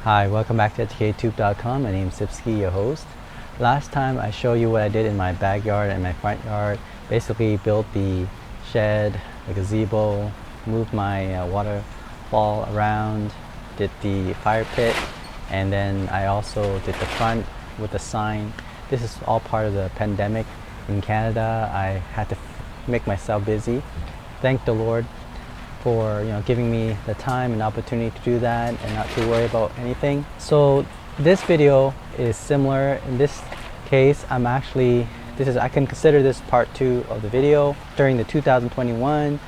Hi, welcome back to EducateTube.com. My name is Sipsky, your host. Last time I showed you what I did in my backyard and my front yard. Basically built the shed, the gazebo, moved my waterfall around, did the fire pit, and then I also did the front with the sign. This is all part of the pandemic in Canada. I had to make myself busy. Thank the Lord for giving me the time and opportunity to do that and not to worry about anything. So this video is similar. In this case, I can consider this part 2 of the video. During the 2021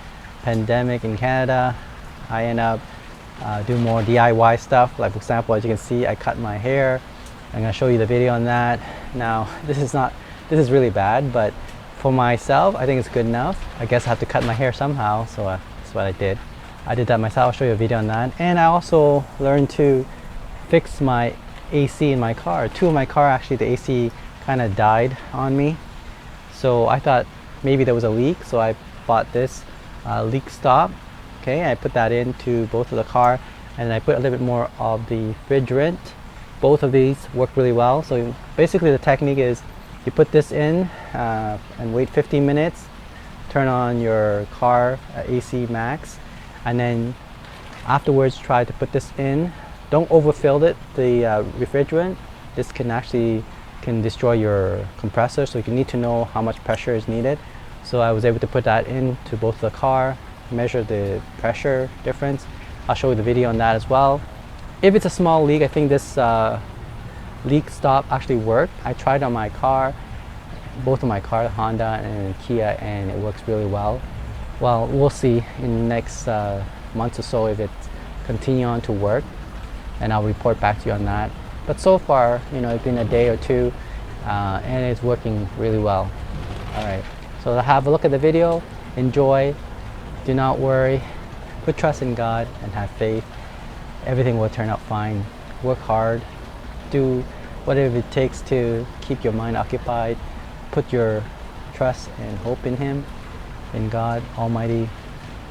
pandemic in Canada, I end up doing more DIY stuff. Like for example, as you can see, I cut my hair. I'm going to show you the video on that. Now this is really bad, but for myself I think it's good enough. I guess I have to cut my hair somehow, so that's what I did. I did that myself. I'll show you a video on that. And I also learned to fix my AC in my car. Two of my car, actually, the AC kind of died on me. So I thought maybe there was a leak. So I bought this leak stop. Okay, I put that into both of the car, and I put a little bit more of the refrigerant. Both of these work really well. So basically the technique is you put this in and wait 15 minutes. Turn on your car AC max, and then afterwards try to put this in. Don't overfill it, the refrigerant. This can destroy your compressor, so you need to know how much pressure is needed. So I was able to put that into both the car, measure the pressure difference. I'll show you the video on that as well. If it's a small leak, I think this leak stop actually worked. I tried on my car, both of my car, Honda and Kia, and it works really well. Well, we'll see in the next months or so if it continue on to work, and I'll report back to you on that. But so far, it's been a day or two, and it's working really well. All right, so have a look at the video, enjoy, do not worry, put trust in God and have faith. Everything will turn out fine. Work hard, do whatever it takes to keep your mind occupied. Put your trust and hope in Him, in God Almighty,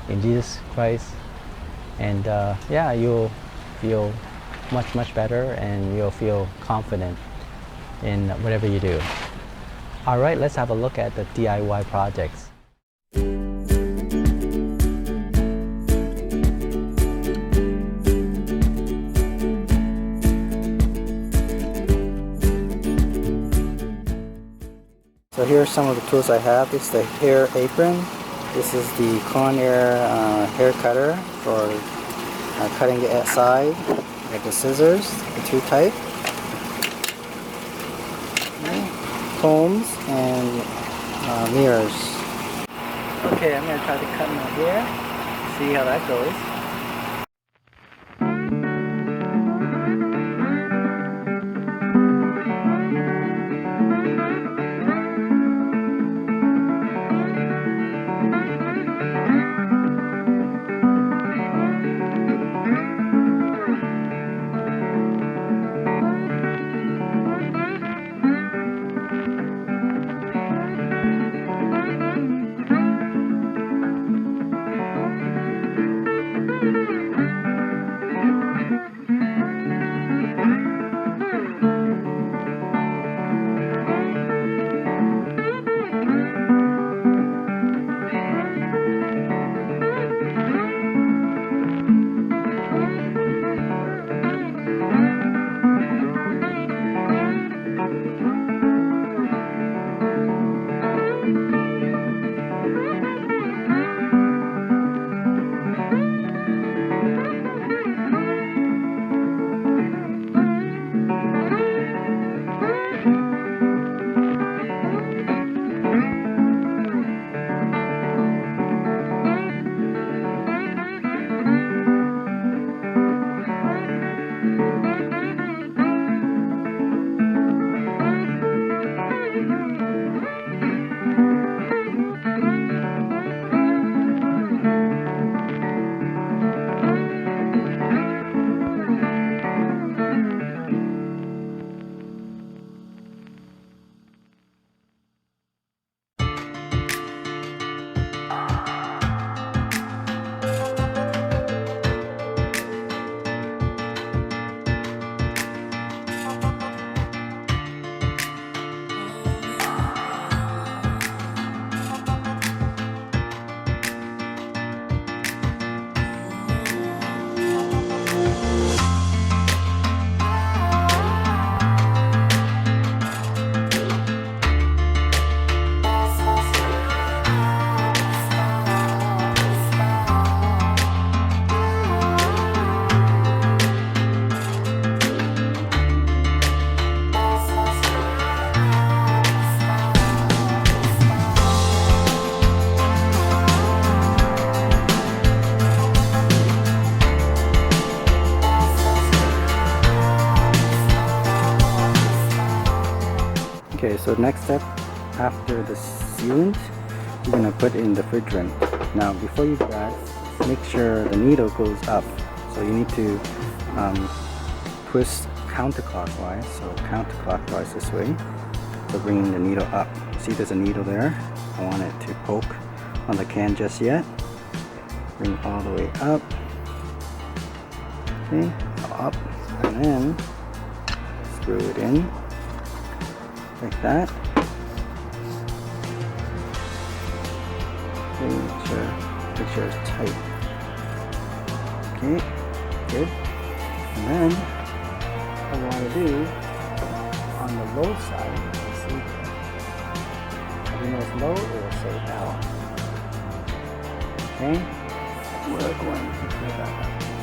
in Jesus Christ, and yeah, you'll feel much better, and you'll feel confident in whatever you do. All right, let's have a look at the DIY projects. So here are some of the tools I have. This is the hair apron. This is the Conair hair cutter for cutting the side. I have the scissors, the 2 type, combs, and mirrors. Okay, I'm going to try to cut my hair, see how that goes. Okay, so next step after the sealant, you're going to put in the fridge rim. Now before you do that, make sure the needle goes up. So you need to twist counterclockwise, so counterclockwise this way. So bringing the needle up. See there's a needle there. I want it to poke on the can just yet. Bring all the way up. Okay, up, and then screw it in like that. Okay, make sure it's tight. Okay, good. And then what I want to do on the low side, let's see. If you know it's low, it will say down. Okay, we're going to put that up.